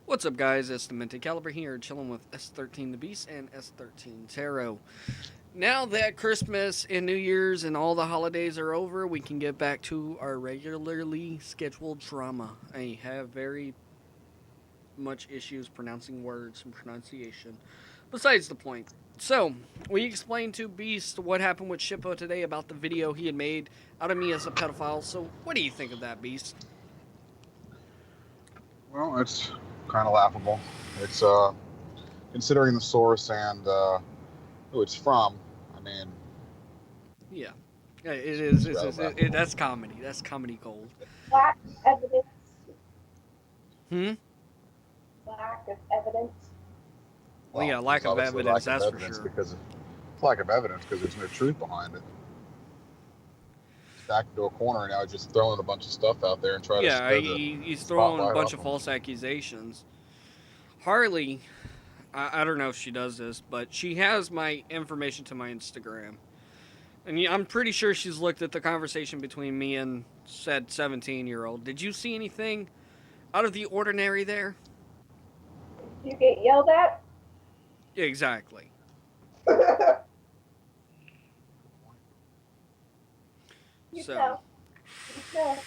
What's up, guys? It's the Minty Caliber here, chilling with S13 the Beast and S13 Tarot. Now that Christmas and New Year's and all the holidays are over, we can get back to our regularly scheduled drama. I have very much issues pronouncing words and pronunciation. Besides the point. So, we explained to Beast what happened with Shippo today about the video he had made out of me as a pedophile. So, what do you think of that, Beast? Well, it's kind of laughable. It's considering the source and who it's from. I mean, Yeah. It is. it's rather laughable. That's comedy. That's comedy gold. Lack of evidence. Hmm? Lack of evidence. Well, yeah, Well, lack there's of obviously evidence, lack of that's for evidence sure. because it's lack of evidence because there's no truth behind it. It's backed into a corner and now he's just throwing a bunch of stuff out there and try to Yeah, stir the he's throwing a spotlight bunch off of him. false accusations. Harley, I don't know if she does this, but she has my information to my Instagram. And yeah, I'm pretty sure she's looked at the conversation between me and said 17-year-old. Did you see anything out of the ordinary there? Did you get yelled at? Yeah, exactly. You So, tell. You tell.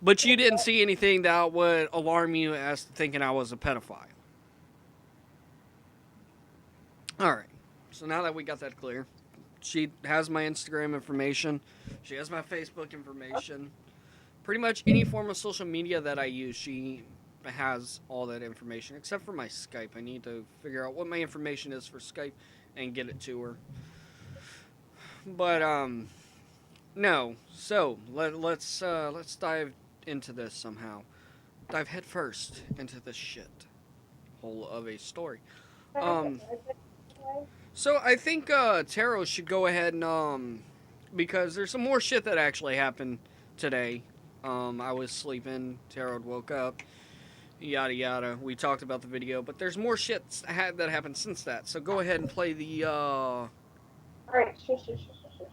but you didn't see anything that would alarm you as to thinking I was a pedophile. All right. So now that we got that clear, she has my Instagram information. She has my Facebook information. Pretty much any form of social media that I use, she has all that information except for my Skype. I need to figure out what my information is for Skype and get it to her. But no. So let's dive into this somehow. Dive head first into this shit hole of a story. Um, so I think Taro should go ahead and because there's some more shit that actually happened today. I was sleeping. Taro woke up. Yada yada. We talked about the video, but there's more shit that happened since that. So go ahead and play the. Alright, shush, shush, shush, shush, shush.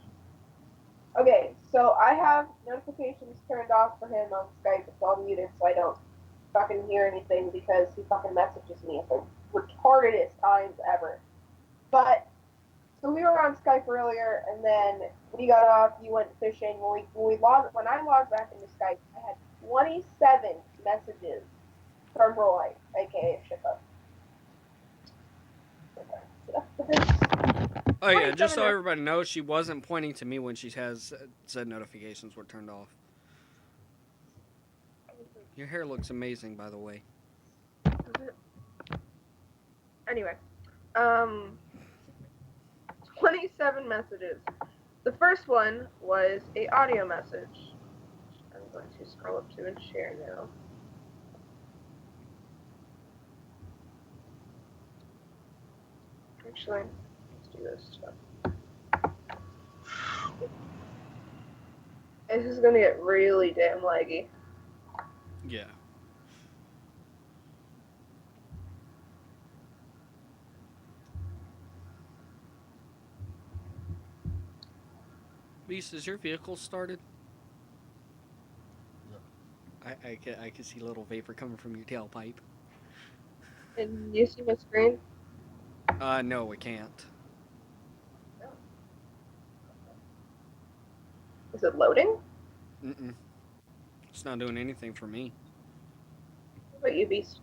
Okay, so I have notifications turned off for him on Skype. It's all muted so I don't fucking hear anything because he fucking messages me at the retardedest times ever. But so we were on Skype earlier, and then we got off. You went fishing. When I logged back into Skype, I had 27 messages from Roy, aka Shippo. Oh yeah, just 27 so everybody knows, she wasn't pointing to me when she has said notifications were turned off. Your hair looks amazing, by the way. Anyway, um, 27 messages. The first one was a audio message. I'm going to scroll up to and share now. Actually, let's do this stuff. This is gonna get really damn laggy. Yeah. Beast, is your vehicle started? Yeah. I can see little vapor coming from your tailpipe. Can you see my screen? No, we can't. No. Is it loading? Mm-mm. It's not doing anything for me. What about you, Beast?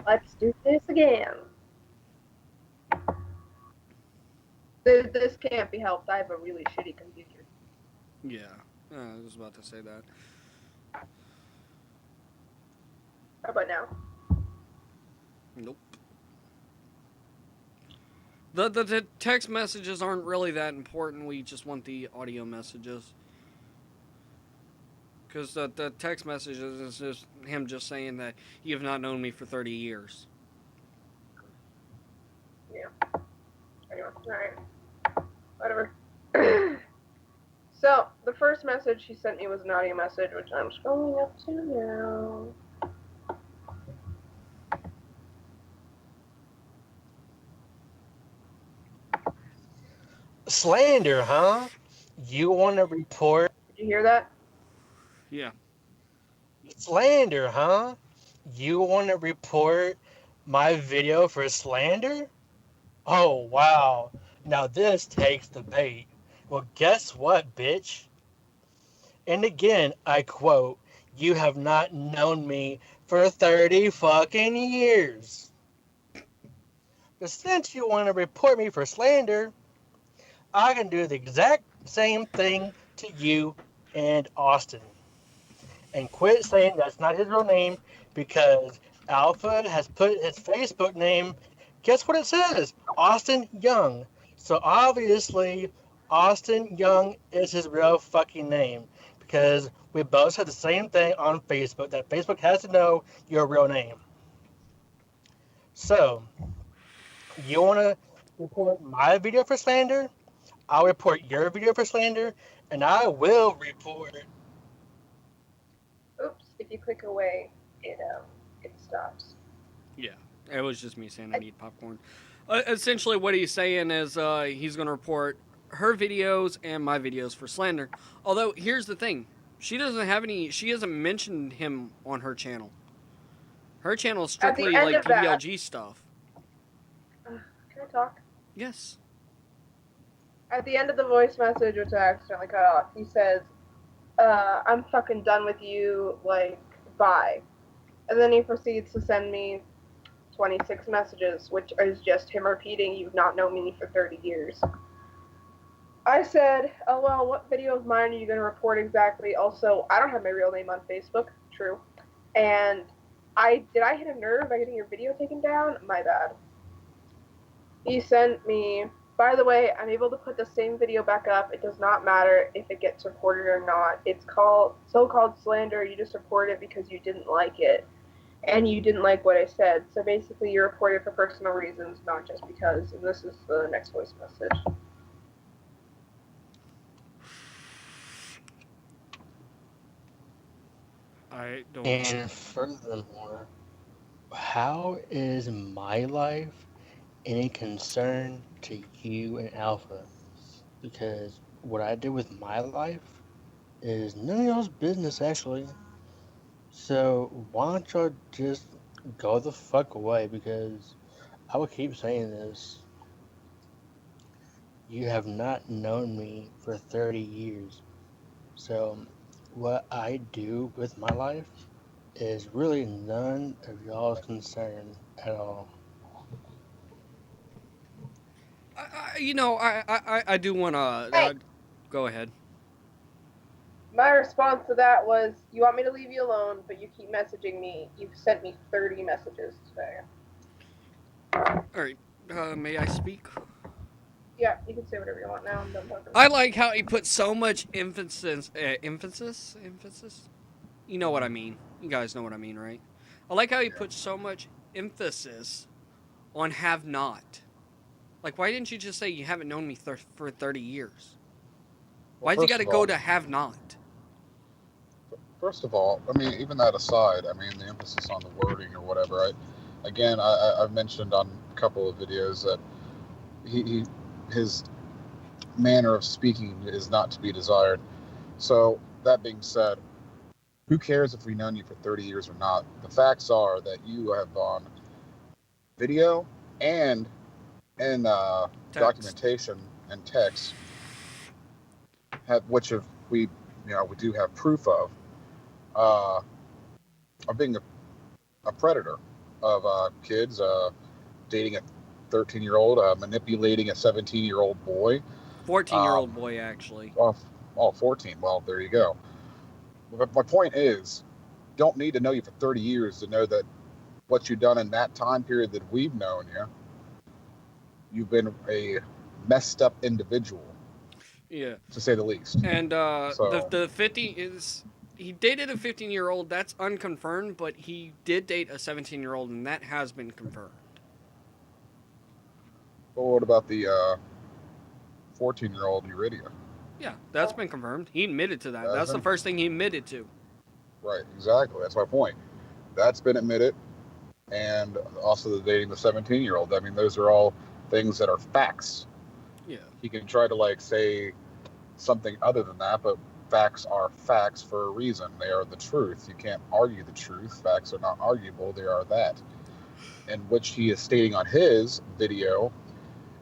Let's do this again. This can't be helped. I have a really shitty computer. Yeah, I was about to say that. How about now? Nope. The text messages aren't really that important. We just want the audio messages. Because the text messages is just him just saying that you have not known me for 30 years. Yeah. Anyway, alright. Whatever. So, the first message he sent me was an audio message, which I'm scrolling up to now. Slander, huh? You want to report Did you hear that? Yeah. slander, huh? You want to report my video for slander? Oh, wow. Now this takes the bait. Well, guess what, bitch? And again, I quote, you have not known me for 30 fucking years. But since you want to report me for slander, I can do the exact same thing to you and Austin. And quit saying that's not his real name because Alpha has put his Facebook name. Guess what it says? Austin Young. So obviously, Austin Young is his real fucking name because we both said the same thing on Facebook that Facebook has to know your real name. So, you want to report my video for slander? I'll report your video for slander, and I will report. Oops, if you click away, it stops. Yeah. It was just me saying I need popcorn. Essentially, what he's saying is he's going to report her videos and my videos for slander. Although, here's the thing. She doesn't have any. She hasn't mentioned him on her channel. Her channel is At the strictly end like of that, DDLG stuff. can I talk? Yes. At the end of the voice message, which I accidentally cut off, he says, I'm fucking done with you, like, bye. And then he proceeds to send me 26 messages, which is just him repeating, you've not known me for 30 years. I said, oh well, what video of mine are you going to report exactly? Also, I don't have my real name on Facebook. True. And did I hit a nerve by getting your video taken down? My bad. He sent me, by the way, I'm able to put the same video back up. It does not matter if it gets reported or not. It's called so-called slander. You just report it because you didn't like it. And you didn't like what I said. So basically, you reported for personal reasons, not just because. And this is the next voice message. I don't. And furthermore, how is my life any concern to you and Alpha? Because what I did with my life is none of y'all's business, actually. So why don't y'all just go the fuck away? Because I will keep saying this. You have not known me for 30 years. So what I do with my life is really none of y'all's concern at all. I do want to. Hey. Go ahead. My response to that was, you want me to leave you alone, but you keep messaging me. You've sent me 30 messages today. All right. May I speak? Yeah, you can say whatever you want now. I'm done talking. I like how he put so much emphasis. Emphasis. You know what I mean. You guys know what I mean, right? I like how he put so much emphasis on have not. Like, why didn't you just say you haven't known me for 30 years? Why's he got to go to have not? First of all, I mean, even that aside, I mean, the emphasis on the wording or whatever. I've mentioned on a couple of videos that his manner of speaking is not to be desired. So that being said, who cares if we've known you for 30 years or not? The facts are that you have on video and in documentation and text, which we do have proof of being a predator of kids, dating a 13-year-old, manipulating a 17-year-old boy. 14-year-old boy, actually. Oh, 14. Well, there you go. My point is, don't need to know you for 30 years to know that what you've done in that time period that we've known you, you've been a messed up individual. Yeah. To say the least. And the 50 is... He dated a 15-year-old. That's unconfirmed, but he did date a 17-year-old, and that has been confirmed. Well, what about the 14-year-old Eurydia? Yeah, that's been confirmed. He admitted to that. That's the first thing he admitted to. Right, exactly. That's my point. That's been admitted. And also the dating the 17-year-old. I mean, those are all things that are facts. Yeah. He can try to say something other than that, but facts are facts for a reason. They are the truth. You can't argue the truth. Facts are not arguable. They are that. And which he is stating on his video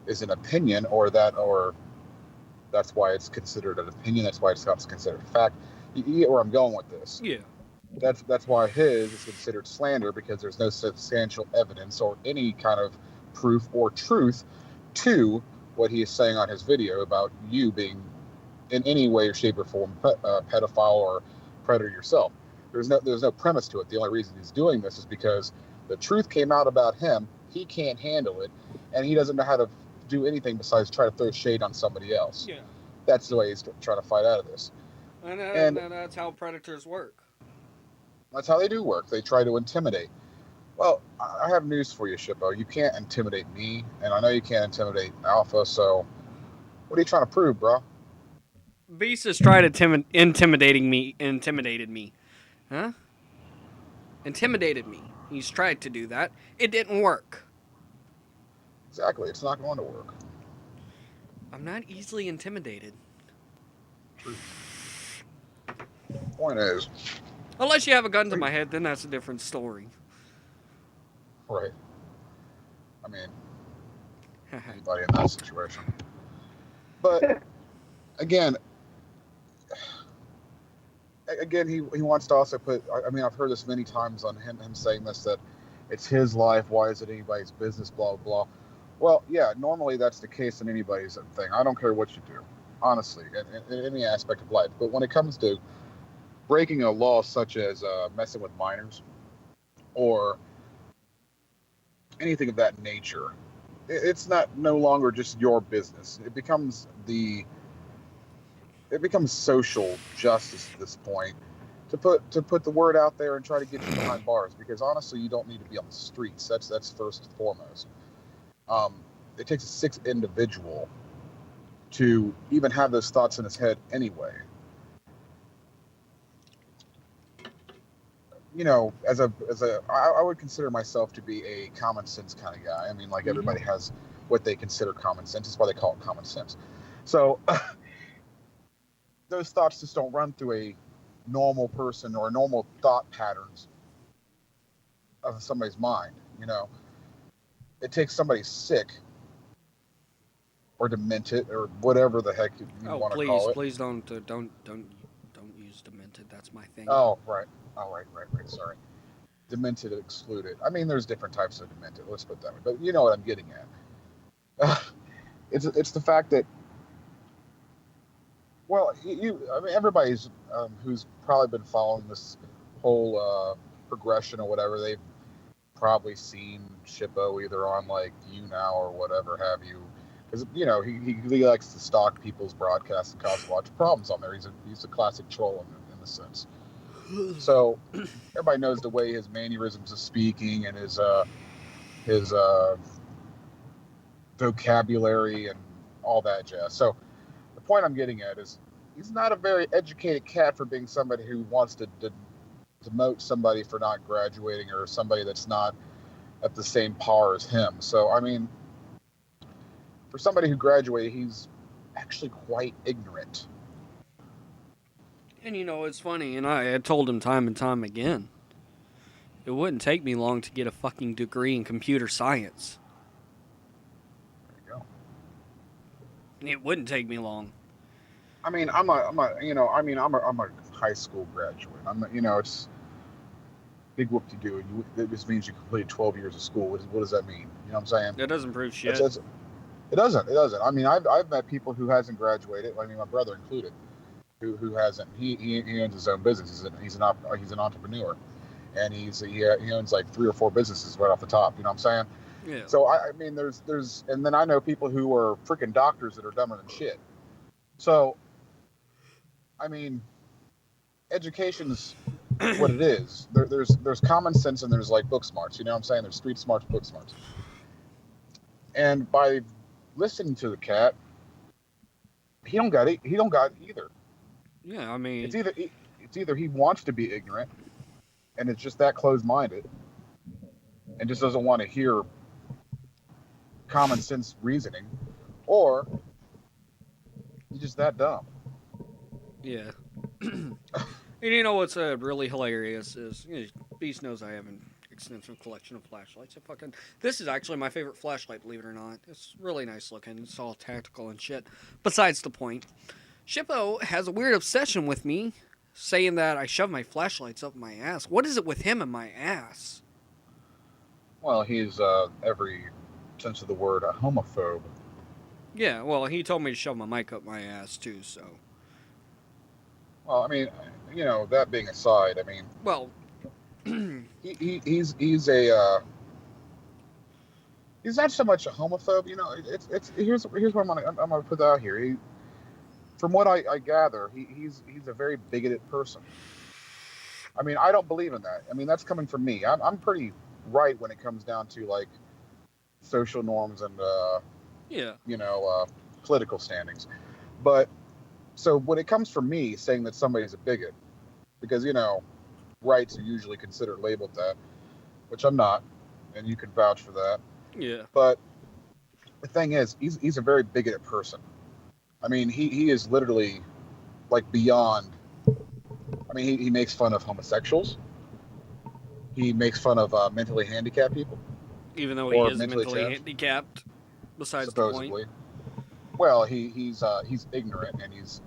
is an opinion, or that's why it's considered an opinion. That's why it's not considered fact. You get where I'm going with this. Yeah. That's why his is considered slander, because there's no substantial evidence or any kind of proof or truth to what he is saying on his video about you being in any way or shape or form pedophile or predator yourself. There's no premise to it. The only reason he's doing this is because the truth came out about him. He can't handle it, and he doesn't know how to do anything besides try to throw shade on somebody else. Yeah. That's the way he's trying to fight out of this. And that's how predators work. That's how they do work. They try to intimidate. Well, I have news for you, Shippo. You can't intimidate me, and I know you can't intimidate Alpha, so what are you trying to prove, bro? Beast has tried intimidated me. Huh? Intimidated me. He's tried to do that. It didn't work. Exactly. It's not going to work. I'm not easily intimidated. True. Point is, Unless you have a gun to my head, then that's a different story. right. I mean, anybody in that situation. But again, he wants to also put. I mean, I've heard this many times on him saying this, that it's his life. Why is it anybody's business? Blah blah. Well, yeah, normally that's the case in anybody's thing. I don't care what you do, honestly, in any aspect of life. But when it comes to breaking a law such as messing with minors or anything of that nature, it's no longer just your business. It becomes social justice at this point to put the word out there and try to get you behind bars, because honestly, you don't need to be on the streets. That's first and foremost. It takes a sick individual to even have those thoughts in his head anyway. You know, I would consider myself to be a common sense kind of guy. I mean, like, everybody has what they consider common sense. That's why they call it common sense. So those thoughts just don't run through a normal person or normal thought patterns of somebody's mind. You know, it takes somebody sick or demented or whatever the heck you want to call it. Please don't use demented. That's my thing. Oh, right. Oh, right. Sorry. Demented excluded. I mean, there's different types of demented. Let's put it that way. But you know what I'm getting at. It's the fact that, well, I mean, everybody's who's probably been following this whole progression or whatever, they've probably seen Shippo either on like YouNow or whatever have you, because you know he likes to stalk people's broadcasts and cause a lot of problems on there. He's a classic troll in the sense. So everybody knows the way his mannerisms of speaking and his vocabulary and all that jazz. So the point I'm getting at is he's not a very educated cat for being somebody who wants to demote somebody for not graduating or somebody that's not at the same par as him. So, I mean, for somebody who graduated, he's actually quite ignorant. And you know, it's funny, and I had told him time and time again, it wouldn't take me long to get a fucking degree in computer science. There you go. It wouldn't take me long. I mean, I'm a high school graduate. It's big whoop-de-doo. It just means you completed 12 years of school. What does that mean? You know what I'm saying? That doesn't prove shit. It doesn't. I mean, I've met people who hasn't graduated. I mean, my brother included, who hasn't. He owns his own business. He's an entrepreneur, and he owns like 3 or 4 businesses right off the top. You know what I'm saying? Yeah. So I mean, there's and then I know people who are freaking doctors that are dumber than shit. So, I mean, education's what it is. There's common sense and there's like book smarts. You know what I'm saying? There's street smarts, book smarts. And by listening to the cat, he don't got either. Yeah, I mean, it's either he wants to be ignorant, and it's just that closed-minded, and just doesn't want to hear common sense reasoning, or he's just that dumb. Yeah. And you know what's really hilarious is Beast knows I have an extensive collection of flashlights. This is actually my favorite flashlight, believe it or not. It's really nice looking. It's all tactical and shit. Besides the point, Shippo has a weird obsession with me, saying that I shove my flashlights up my ass. What is it with him and my ass? Well, he's every sense of the word a homophobe. Yeah, well, he told me to shove my mic up my ass too. So, Well, I mean, that being aside, I mean, well, he's a he's not so much a homophobe. It's here's what I'm gonna put that out here. From what I gather, he's a very bigoted person. I mean, I don't believe in that. I mean, that's coming from me. I'm pretty right when it comes down to like social norms and yeah, political standings. But so when it comes from me saying that somebody's a bigot, because rights are usually considered labeled that, which I'm not, and you can vouch for that. yeah, But the thing is, he's a very bigoted person. I mean, he is literally like beyond. I mean, he makes fun of homosexuals. He makes fun of mentally handicapped people even though he or is mentally mentally challenged, handicapped. Besides the point. supposedly. Well, he's ignorant, and he's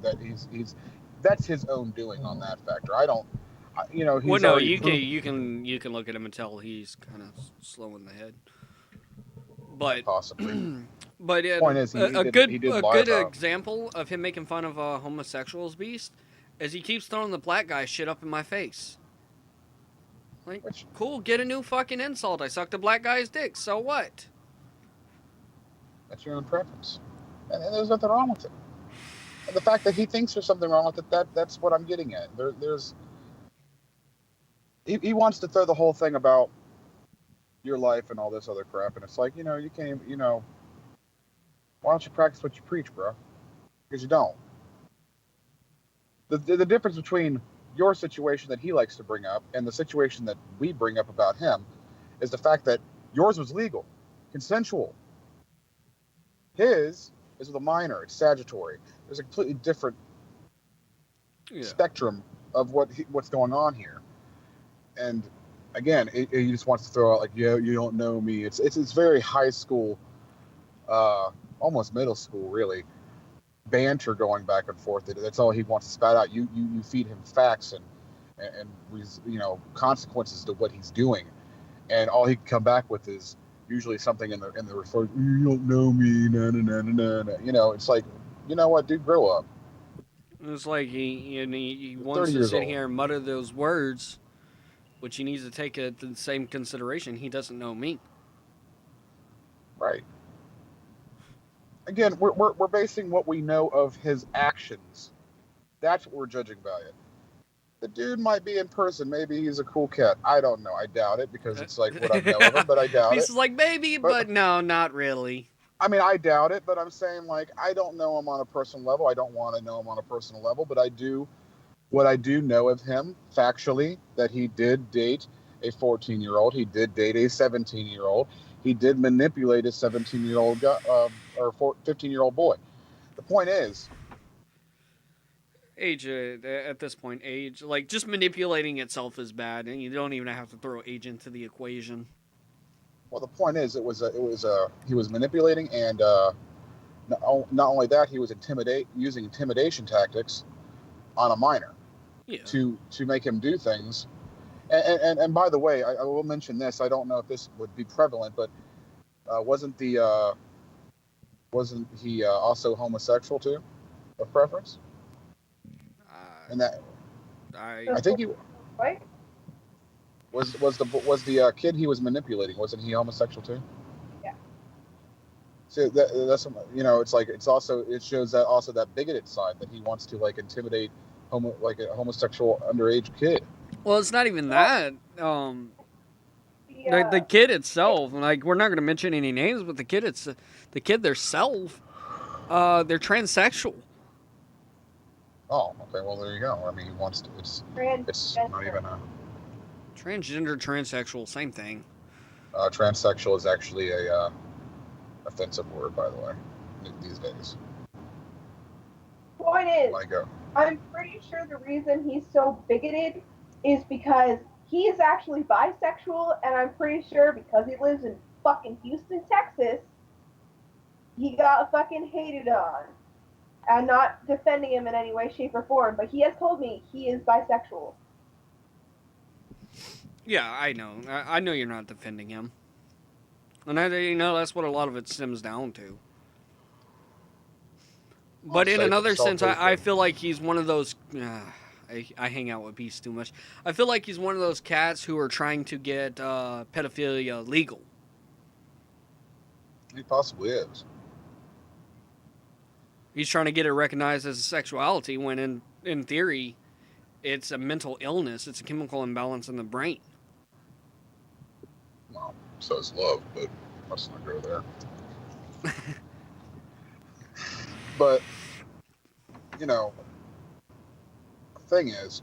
that's his own doing on that factor. I don't, Well, he's no, already you can proved. look at him and tell he's kind of slow in the head. But Possibly. but Point is, a he good did a lie good about. example of him making fun of homosexuals, Beast, is he keeps throwing the black guy shit up in my face. Like, Which cool, get a new fucking insult. I sucked a black guy's dick. So what? that's your own preference, and there's nothing wrong with it. And the fact that he thinks there's something wrong with it, that's what I'm getting at. There's he wants to throw the whole thing about your life and all this other crap, and it's like you can't even, why don't you practice what you preach, bro? Because you don't. The difference between your situation that he likes to bring up and the situation that we bring up about him is the fact that yours was legal, consensual. His is with a minor. It's statutory. There's a completely different spectrum of what's going on here. And again, he just wants to throw out like, yeah, you don't know me. It's very high school, almost middle school, really, banter going back and forth. That's all he wants to spat out. You feed him facts and consequences to what he's doing, and all he can come back with is usually something in the refer. You don't know me, na na na na na. It's like, you know what, dude, grow up. It's like he You're wants 30 to years sit old. here and mutter those words, which he needs to take into the same consideration. He doesn't know me. Right. Again, we're basing what we know of his actions. That's what we're judging by it. The dude might be in person. Maybe he's a cool cat. I don't know. I doubt it because it's like what I know of him, but I doubt He's it. like, maybe, But but no, not really. I mean, I doubt it, but I'm saying like I don't know him on a personal level. I don't want to know him on a personal level, but I do. What I do know of him factually that he did date a 14-year-old. He did date a 17-year-old. He did manipulate a 17-year-old guy or 15-year-old boy. The point is, Age at this point, age like just manipulating itself is bad, and you don't even have to throw age into the equation. well, the point is, he was manipulating, and not only that, he was using intimidation tactics on a minor Yeah. to make him do things. And by the way, I will mention this. I don't know if this would be prevalent, but wasn't he also homosexual too, of preference? And that I think he Right? was the kid he was manipulating. Wasn't he homosexual too? Yeah. So that's it's like it shows that also that bigoted side that he wants to like intimidate like a homosexual underage kid. Well, it's not even that. Yeah. The kid itself, like we're not going to mention any names, but the kid themselves, they're transsexual. Oh, okay. Well, there you go. I mean, he wants to. It's not even a Transgender, transsexual, same thing. transsexual is actually a offensive word, by the way, these days. Point is, Let go. I'm pretty sure the reason he's so bigoted is because he is actually bisexual, and I'm pretty sure because he lives in fucking Houston, Texas, he got fucking hated on. I'm not defending him in any way, shape, or form, but he has told me he is bisexual. Yeah, I know. I know you're not defending him. And that's what a lot of it stems down to. But in another sense, I feel like he's one of those. I hang out with Beast too much. I feel like he's one of those cats who are trying to get pedophilia legal. He possibly is. He's trying to get it recognized as a sexuality when, in theory, it's a mental illness. It's a chemical imbalance in the brain. Well, so is love, but let's not go there. But, you know, the thing is,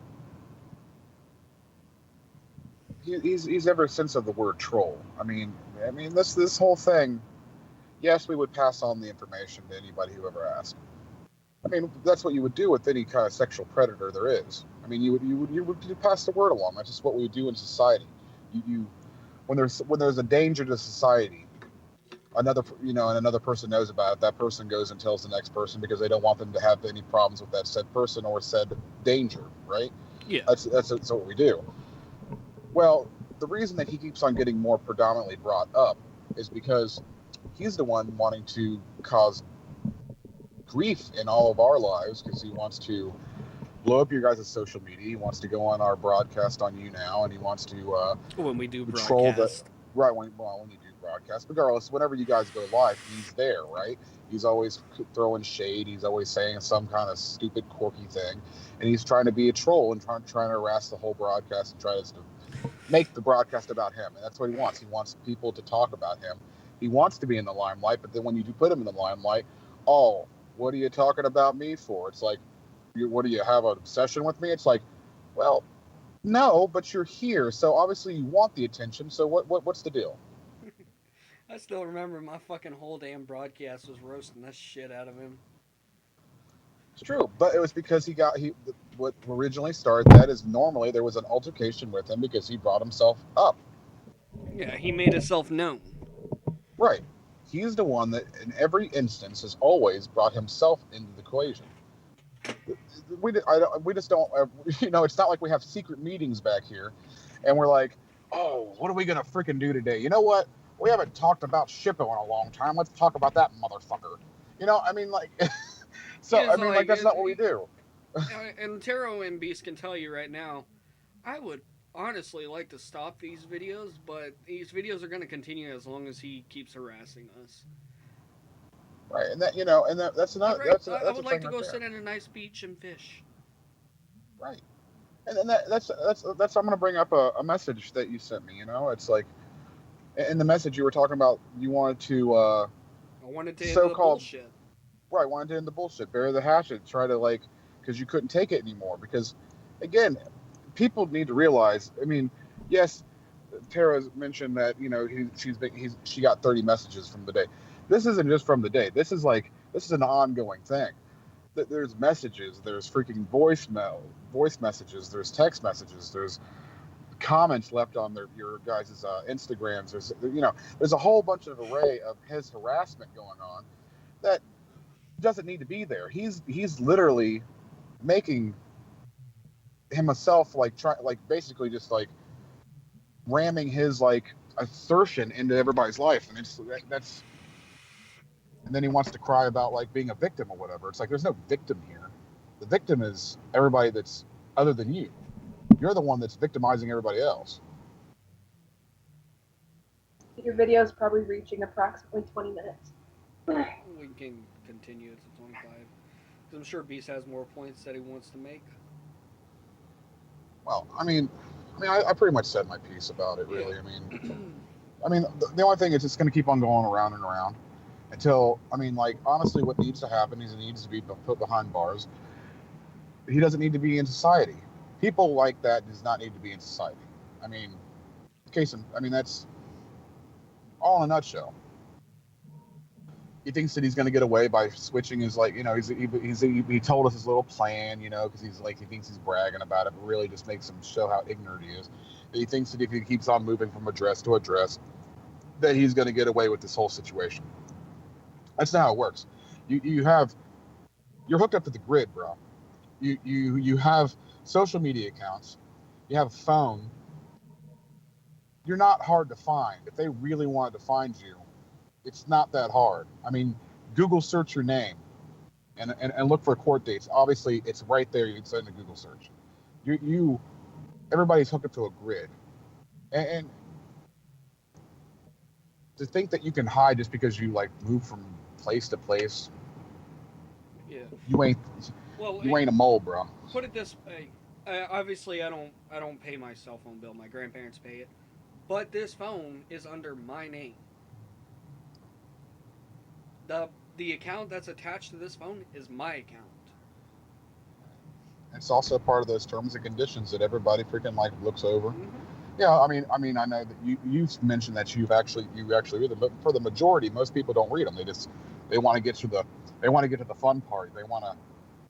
he's ever since of the word troll. I mean, this whole thing. Yes, we would pass on the information to anybody who ever asked. I mean, that's what you would do with any kind of sexual predator there is. I mean, you would pass the word along. That's just what we do in society. You when there's a danger to society, and another person knows about it. That person goes and tells the next person because they don't want them to have any problems with that said person or said danger. Right? Yeah. That's what we do. Well, the reason that he keeps on getting more predominantly brought up is because he's the one wanting to cause grief in all of our lives because he wants to blow up your guys' social media. He wants to go on our broadcast on you now, and he wants to when we do troll broadcast. when you do broadcast. Regardless, whenever you guys go live, he's there, right? He's always throwing shade. He's always saying some kind of stupid, quirky thing, and he's trying to be a troll and trying to harass the whole broadcast and try to make the broadcast about him. And that's what he wants. He wants people to talk about him. He wants to be in the limelight, but then when you do put him in the limelight, oh, what are you talking about me for? It's like, what do you have an obsession with me? It's like, well, no, but you're here, so obviously you want the attention. So what's the deal? I still remember my fucking whole damn broadcast was roasting the shit out of him. It's true, but it was because what originally started that is normally there was an altercation with him because he brought himself up. Yeah, he made himself known. Right. He's the one that in every instance has always brought himself into the equation. We just don't, it's not like we have secret meetings back here and we're like, oh, what are we going to freaking do today? You know what? We haven't talked about Shippo in a long time. Let's talk about that motherfucker. I mean, like, so, I mean, like, that's not what we do. And Taro and Beast can tell you right now, I would honestly like to stop these videos, but these videos are going to continue as long as he keeps harassing us. Right, and that's not. I would like to go sit at a nice beach and fish. Right, and that's. I'm going to bring up a message that you sent me. It's like, in the message you were talking about, you wanted to. I wanted to end the bullshit. Right, wanted to end the bullshit, bury the hatchet, try to because you couldn't take it anymore. Because, again, people need to realize. I mean, yes, Tara's mentioned that she got 30 messages from the day. This isn't just from the day. This is an ongoing thing. There's messages. There's freaking voice messages. There's text messages. There's comments left on your guys' Instagrams. There's a whole bunch of array of his harassment going on that doesn't need to be there. He's literally making himself basically just ramming his assertion into everybody's life, and that's and then he wants to cry about being a victim or whatever. It's like there's no victim here. The victim is everybody that's other than you. You're the one that's victimizing everybody else. Your video is probably reaching approximately 20 minutes. We can continue to 25. I'm sure Beast has more points that he wants to make. Well, I pretty much said my piece about it, really. Yeah. The only thing is it's going to keep on going around and around until, honestly, what needs to happen is he needs to be put behind bars. He doesn't need to be in society. People like that does not need to be in society. That's all in a nutshell. He thinks that he's going to get away by switching his, like, he told us his little plan, because he's like, he thinks he's bragging about it, but really just makes him show how ignorant he is. He thinks that if he keeps on moving from address to address, that he's going to get away with this whole situation. That's not how it works. You're hooked up to the grid, bro. You have social media accounts. You have a phone. You're not hard to find. If they really wanted to find you, it's not that hard. I mean, Google search your name and look for court dates. Obviously, it's right there. You can send a Google search. Everybody's hooked up to a grid, and to think that you can hide just because you like move from place to place, Yeah. you ain't a mole, bro. Put it this way. Obviously, I don't pay my cell phone bill. My grandparents pay it, but this phone is under my name. The account that's attached to this phone is my account. It's also part of those terms and conditions that everybody freaking like looks over. Mm-hmm. Yeah, I mean, I know that you've mentioned that you actually read them, but for the majority, most people don't read them. They want to get to the fun part. They want to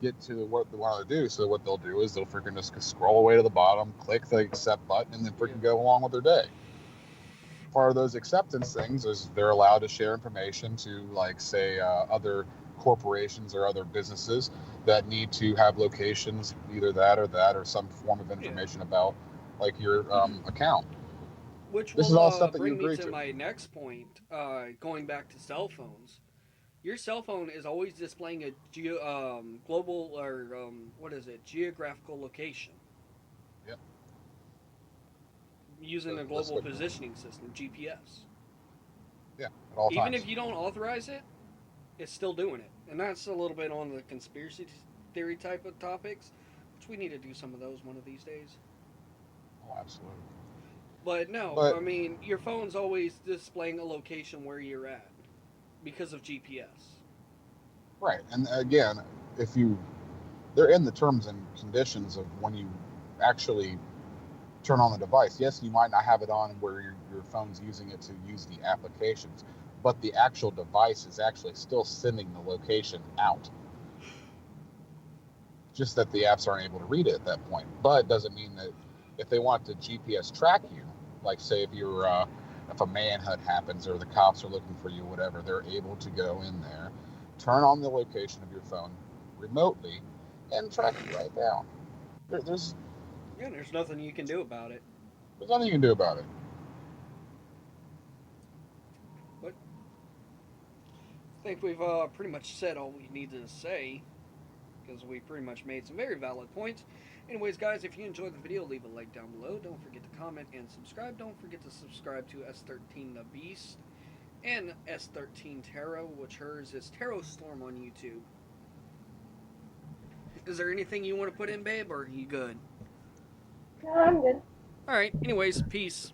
get to what they want to do. So what they'll do is they'll freaking just scroll away to the bottom, click the accept button, and then freaking go along with their day. Part of those acceptance things is they're allowed to share information to, like, say, other corporations or other businesses that need to have locations, either that or some form of information about, like, your account. Which This is all will stuff that you bring me agree to to. my next point. Going back to cell phones, your cell phone is always displaying a global or geographical location. Yep. Using a global positioning system, GPS. Yeah, at all Even times. if you don't authorize it, it's still doing it. And that's a little bit on the conspiracy theory type of topics, which we need to do some of those one of these days. Oh, absolutely. But no, I mean, your phone's always displaying a location where you're at because of GPS. Right, and again, they're in the terms and conditions of when you actually turn on the device. Yes, you might not have it on where your phone's using it to use the applications, but the actual device is actually still sending the location out. Just that the apps aren't able to read it at that point. But it doesn't mean that if they want to GPS track you, like say if a manhunt happens or the cops are looking for you, whatever, they're able to go in there, turn on the location of your phone remotely, and track you right down. There's nothing you can do about it. There's nothing you can do about it. But I think we've pretty much said all we need to say, because we pretty much made some very valid points. Anyways, guys, if you enjoyed the video, leave a like down below. Don't forget to comment and subscribe. Don't forget to subscribe to S13 the Beast and S13 Tarot, which hers is Tarot Storm on YouTube. Is there anything you want to put in, babe, or are you good? No, I'm good. Alright, anyways, peace.